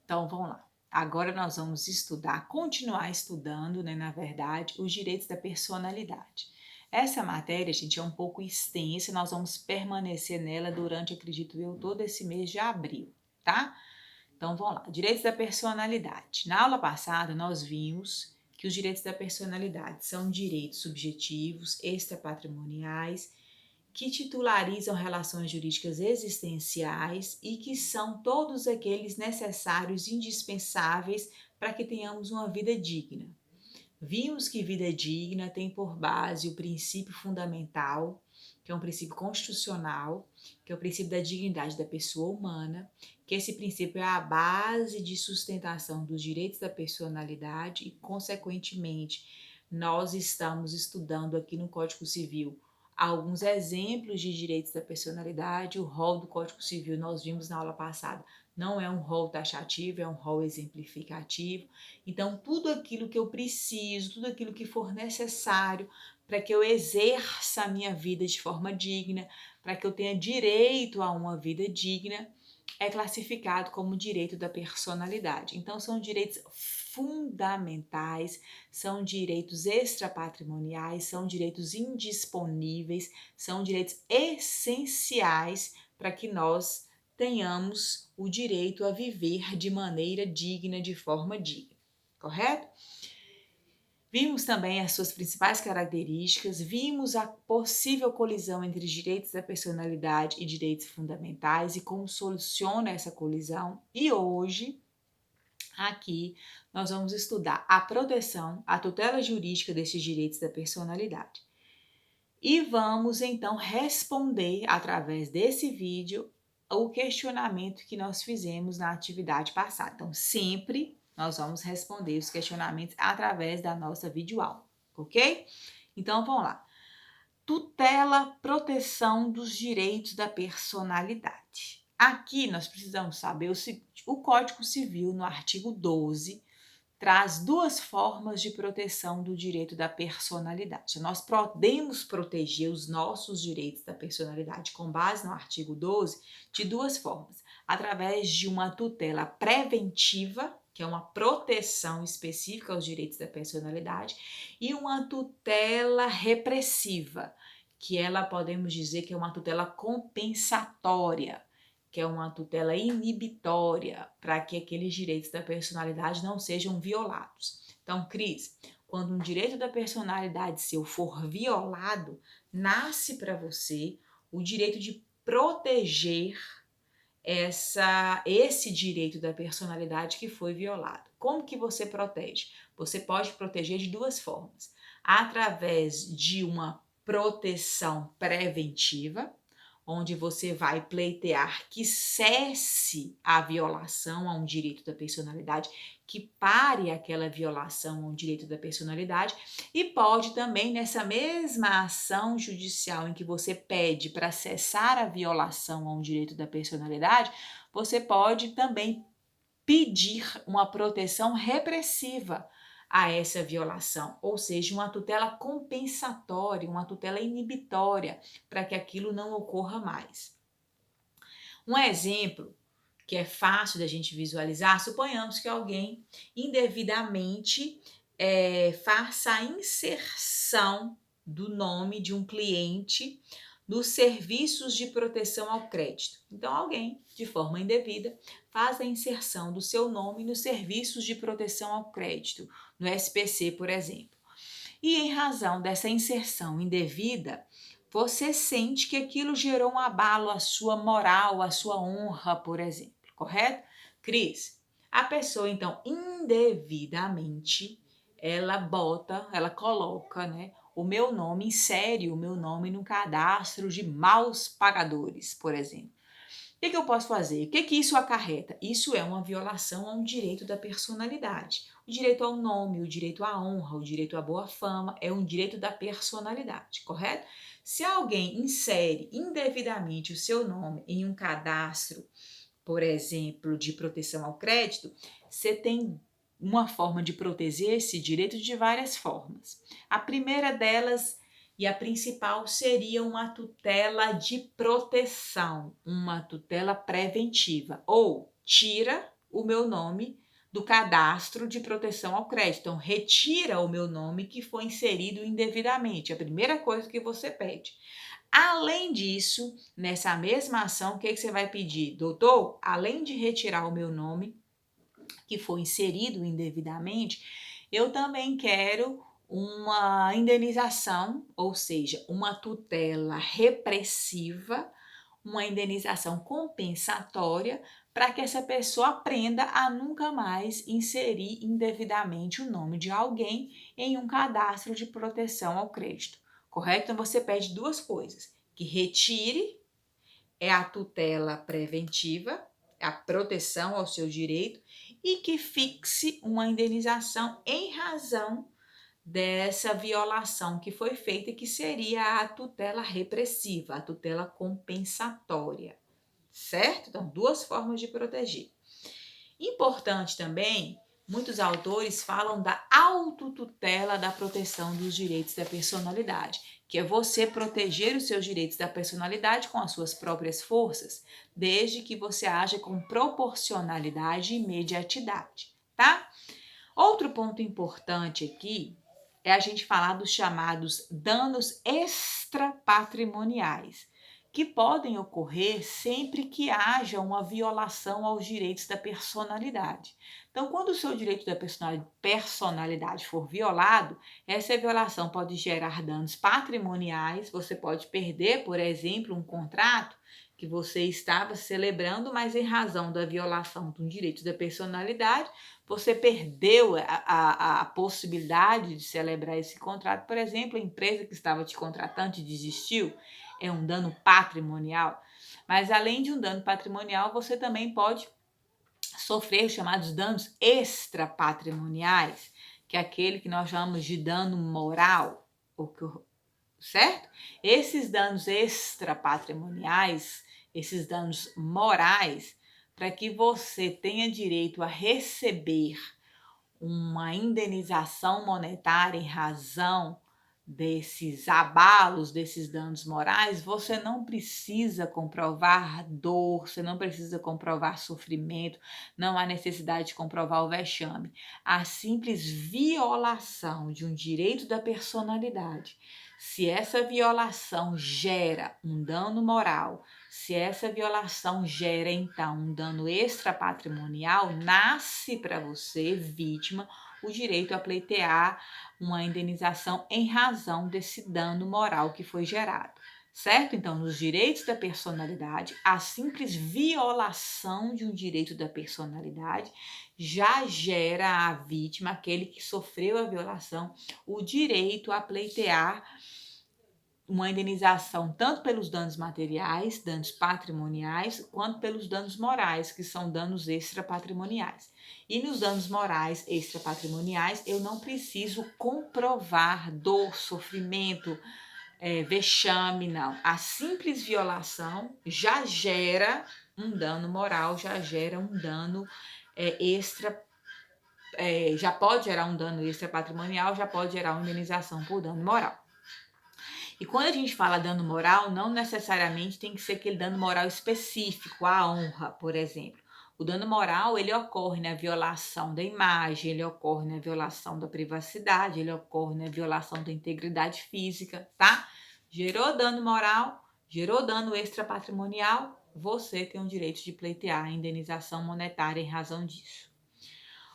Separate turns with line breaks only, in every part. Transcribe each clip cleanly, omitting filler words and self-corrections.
Então, vamos lá. Agora nós vamos estudar, continuar estudando, né, na verdade, os direitos da personalidade. Essa matéria, gente, é um pouco extensa, nós vamos permanecer nela durante, acredito eu, todo esse mês de abril, tá? Então, vamos lá. Direitos da personalidade. Na aula passada, nós vimos que os direitos da personalidade são direitos subjetivos, extrapatrimoniais, que titularizam relações jurídicas existenciais e que são todos aqueles necessários e indispensáveis para que tenhamos uma vida digna. Vimos que vida digna tem por base o princípio fundamental, que é um princípio constitucional, que é o princípio da dignidade da pessoa humana, que esse princípio é a base de sustentação dos direitos da personalidade e, consequentemente, nós estamos estudando aqui no Código Civil alguns exemplos de direitos da personalidade. O rol do Código Civil nós vimos na aula passada. Não é um rol taxativo, é um rol exemplificativo. Então, tudo aquilo que eu preciso, tudo aquilo que for necessário para que eu exerça a minha vida de forma digna, para que eu tenha direito a uma vida digna, é classificado como direito da personalidade. Então, são direitos fundamentais, são direitos extrapatrimoniais, são direitos indisponíveis, são direitos essenciais para que nós tenhamos o direito a viver de maneira digna, de forma digna, correto? Vimos também as suas principais características, vimos a possível colisão entre direitos da personalidade e direitos fundamentais e como soluciona essa colisão. E hoje, aqui, nós vamos estudar a proteção, a tutela jurídica desses direitos da personalidade. E vamos então responder através desse vídeo o questionamento que nós fizemos na atividade passada. Então, sempre nós vamos responder os questionamentos através da nossa videoaula, ok? Então, vamos lá. Tutela, proteção dos direitos da personalidade. Aqui nós precisamos saber o seguinte: o Código Civil, no artigo 12, traz duas formas de proteção do direito da personalidade. Nós podemos proteger os nossos direitos da personalidade com base no artigo 12 de duas formas: através de uma tutela preventiva, que é uma proteção específica aos direitos da personalidade, e uma tutela repressiva, que ela podemos dizer que é uma tutela compensatória, que é uma tutela inibitória para que aqueles direitos da personalidade não sejam violados. Então, Cris, quando um direito da personalidade seu for violado, nasce para você o direito de proteger esse direito da personalidade que foi violado. Como que você protege? Você pode proteger de duas formas: através de uma proteção preventiva, onde você vai pleitear que cesse a violação a um direito da personalidade, que pare aquela violação a um direito da personalidade, e pode também, nessa mesma ação judicial em que você pede para cessar a violação a um direito da personalidade, você pode também pedir uma proteção repressiva a essa violação, ou seja, uma tutela compensatória, uma tutela inibitória, para que aquilo não ocorra mais. Um exemplo que é fácil da gente visualizar: suponhamos que alguém indevidamente faça a inserção do nome de um cliente nos serviços de proteção ao crédito. Então, alguém, de forma indevida, faz a inserção do seu nome nos serviços de proteção ao crédito, no SPC, por exemplo. E em razão dessa inserção indevida, você sente que aquilo gerou um abalo à sua moral, à sua honra, por exemplo, correto? Cris, a pessoa então indevidamente ela coloca, né, o meu nome, insere o meu nome no cadastro de maus pagadores, por exemplo. O que eu posso fazer? O que isso acarreta? Isso é uma violação a um direito da personalidade. O direito ao nome, o direito à honra, o direito à boa fama é um direito da personalidade, correto? Se alguém insere indevidamente o seu nome em um cadastro, por exemplo, de proteção ao crédito, você tem uma forma de proteger esse direito de várias formas. A primeira delas e a principal seria uma tutela de proteção, uma tutela preventiva, ou tira o meu nome do cadastro de proteção ao crédito. Então, retira o meu nome que foi inserido indevidamente. A primeira coisa que você pede. Além disso, nessa mesma ação, o que você vai pedir? Doutor, além de retirar o meu nome que foi inserido indevidamente, eu também quero uma indenização, ou seja, uma tutela repressiva, uma indenização compensatória para que essa pessoa aprenda a nunca mais inserir indevidamente o nome de alguém em um cadastro de proteção ao crédito. Correto? Então você pede duas coisas: que retire, é a tutela preventiva, a proteção ao seu direito, e que fixe uma indenização em razão dessa violação que foi feita, que seria a tutela repressiva, a tutela compensatória, certo? Então, duas formas de proteger. Importante também, muitos autores falam da autotutela da proteção dos direitos da personalidade, que é você proteger os seus direitos da personalidade com as suas próprias forças, desde que você haja com proporcionalidade e imediatidade, tá? Outro ponto importante aqui é a gente falar dos chamados danos extrapatrimoniais, que podem ocorrer sempre que haja uma violação aos direitos da personalidade. Então, quando o seu direito da personalidade for violado, essa violação pode gerar danos patrimoniais, você pode perder, por exemplo, um contrato que você estava celebrando, mas em razão da violação de um direito da personalidade, você perdeu a possibilidade de celebrar esse contrato. Por exemplo, a empresa que estava te contratando desistiu, é um dano patrimonial. Mas além de um dano patrimonial, você também pode sofrer os chamados danos extrapatrimoniais, que é aquele que nós chamamos de dano moral, certo? Esses danos extrapatrimoniais, esses danos morais, para que você tenha direito a receber uma indenização monetária em razão desses abalos, desses danos morais, você não precisa comprovar dor, você não precisa comprovar sofrimento, não há necessidade de comprovar o vexame. A simples violação de um direito da personalidade, se essa violação gera um dano moral, se essa violação gera então um dano extrapatrimonial, nasce para você, vítima, o direito a pleitear uma indenização em razão desse dano moral que foi gerado, certo? Então, nos direitos da personalidade, a simples violação de um direito da personalidade já gera à vítima, aquele que sofreu a violação, o direito a pleitear uma indenização tanto pelos danos materiais, danos patrimoniais, quanto pelos danos morais, que são danos extrapatrimoniais. E nos danos morais extrapatrimoniais, eu não preciso comprovar dor, sofrimento, vexame, não. A simples violação já gera um dano moral, já gera um dano já pode gerar um dano extrapatrimonial, já pode gerar uma indenização por dano moral. E quando a gente fala dano moral, não necessariamente tem que ser aquele dano moral específico, a honra, por exemplo. O dano moral, ele ocorre na violação da imagem, ele ocorre na violação da privacidade, ele ocorre na violação da integridade física, tá? Gerou dano moral, gerou dano extrapatrimonial, você tem o direito de pleitear a indenização monetária em razão disso.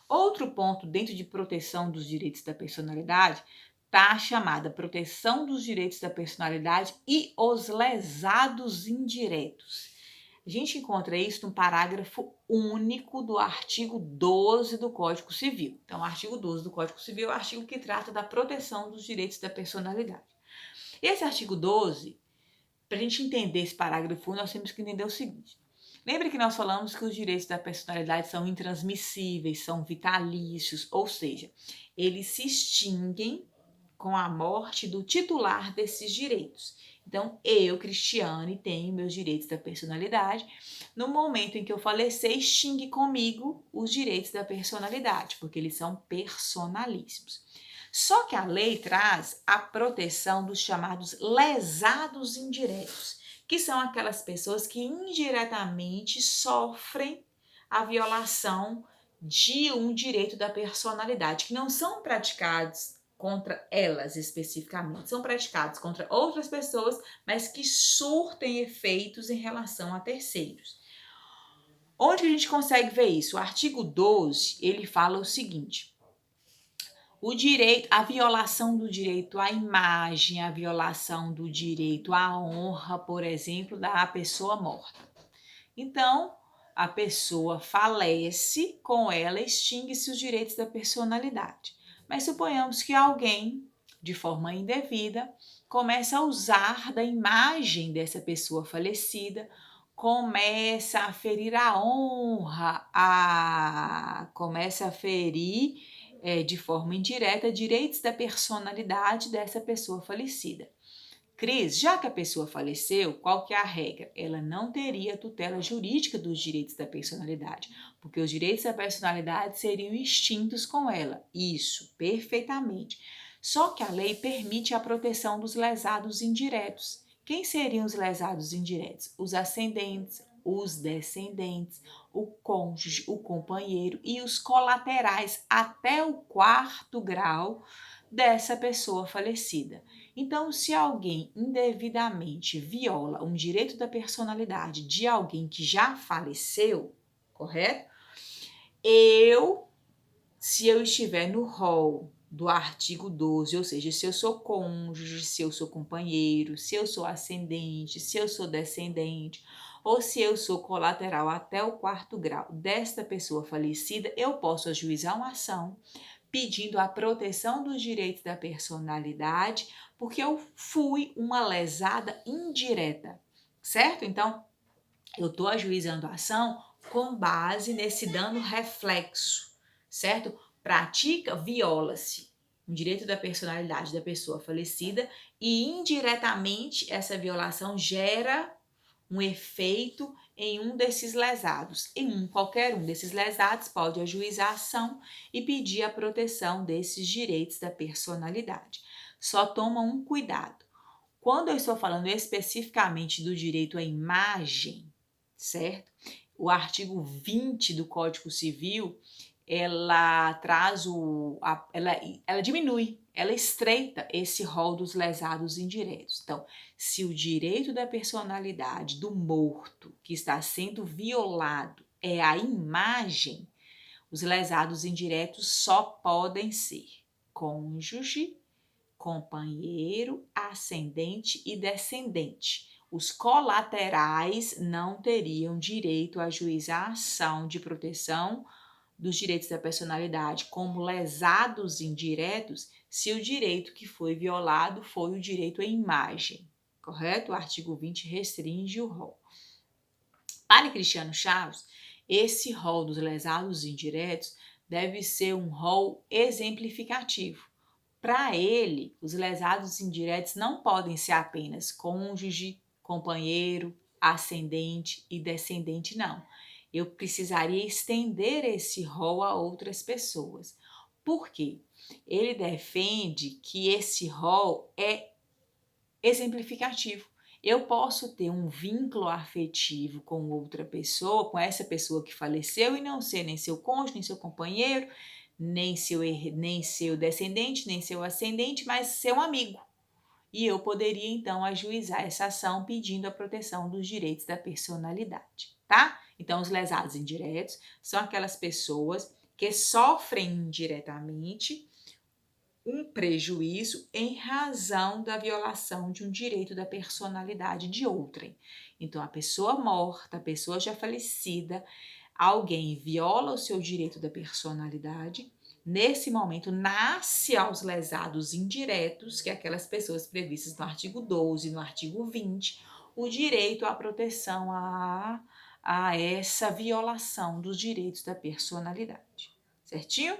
Outro ponto dentro de proteção dos direitos da personalidade está a chamada proteção dos direitos da personalidade e os lesados indiretos. A gente encontra isso no parágrafo único do artigo 12 do Código Civil. Então, o artigo 12 do Código Civil é o artigo que trata da proteção dos direitos da personalidade. Esse artigo 12, para a gente entender esse parágrafo, nós temos que entender o seguinte. Lembre que nós falamos que os direitos da personalidade são intransmissíveis, são vitalícios, ou seja, eles se extinguem com a morte do titular desses direitos. Então, eu, Cristiane, tenho meus direitos da personalidade. No momento em que eu falecer, extingue comigo os direitos da personalidade, porque eles são personalíssimos. Só que a lei traz a proteção dos chamados lesados indiretos, que são aquelas pessoas que indiretamente sofrem a violação de um direito da personalidade, que não são praticados contra elas especificamente, são praticados contra outras pessoas, mas que surtem efeitos em relação a terceiros. Onde a gente consegue ver isso? O artigo 12, ele fala o seguinte: o direito, a violação do direito à imagem, a violação do direito à honra, por exemplo, da pessoa morta. Então, a pessoa falece, com ela extingue-se os direitos da personalidade. Mas suponhamos que alguém, de forma indevida, começa a usar da imagem dessa pessoa falecida, começa a ferir a honra, começa a ferir de forma indireta direitos da personalidade dessa pessoa falecida. Cris, já que a pessoa faleceu, qual que é a regra? Ela não teria tutela jurídica dos direitos da personalidade, porque os direitos da personalidade seriam extintos com ela. Isso, perfeitamente. Só que a lei permite a proteção dos lesados indiretos. Quem seriam os lesados indiretos? Os ascendentes, os descendentes, o cônjuge, o companheiro e os colaterais até o 4º grau dessa pessoa falecida. Então, se alguém indevidamente viola um direito da personalidade de alguém que já faleceu, correto? Se eu estiver no rol do artigo 12, ou seja, se eu sou cônjuge, se eu sou companheiro, se eu sou ascendente, se eu sou descendente, ou se eu sou colateral até o 4º grau desta pessoa falecida, eu posso ajuizar uma ação pedindo a proteção dos direitos da personalidade, porque eu fui uma lesada indireta, certo? Então, eu estou ajuizando a ação com base nesse dano reflexo, certo? Viola-se um direito da personalidade da pessoa falecida e indiretamente essa violação gera um efeito em um desses lesados. Qualquer um desses lesados pode ajuizar a ação e pedir a proteção desses direitos da personalidade. Só toma um cuidado. Quando eu estou falando especificamente do direito à imagem, certo? O artigo 20 do Código Civil, ela traz ela diminui, ela estreita esse rol dos lesados indiretos. Então, se o direito da personalidade do morto que está sendo violado é a imagem, os lesados indiretos só podem ser cônjuge, companheiro, ascendente e descendente. Os colaterais não teriam direito a ajuizar a ação de proteção dos direitos da personalidade como lesados indiretos se o direito que foi violado foi o direito à imagem, correto? O artigo 20 restringe o rol. Para Cristiano Chaves, esse rol dos lesados indiretos deve ser um rol exemplificativo. Para ele, os lesados indiretos não podem ser apenas cônjuge, companheiro, ascendente e descendente, não. Eu precisaria estender esse rol a outras pessoas. Por quê? Ele defende que esse rol é exemplificativo. Eu posso ter um vínculo afetivo com outra pessoa, com essa pessoa que faleceu, e não ser nem seu cônjuge, nem seu companheiro, nem seu descendente, nem seu ascendente, mas ser um amigo. E eu poderia, então, ajuizar essa ação pedindo a proteção dos direitos da personalidade, tá? Então, os lesados indiretos são aquelas pessoas que sofrem indiretamente um prejuízo em razão da violação de um direito da personalidade de outrem. Então, a pessoa morta, a pessoa já falecida, alguém viola o seu direito da personalidade. Nesse momento, nasce aos lesados indiretos, que é aquelas pessoas previstas no artigo 12, no artigo 20, o direito à proteção a essa violação dos direitos da personalidade. Certinho?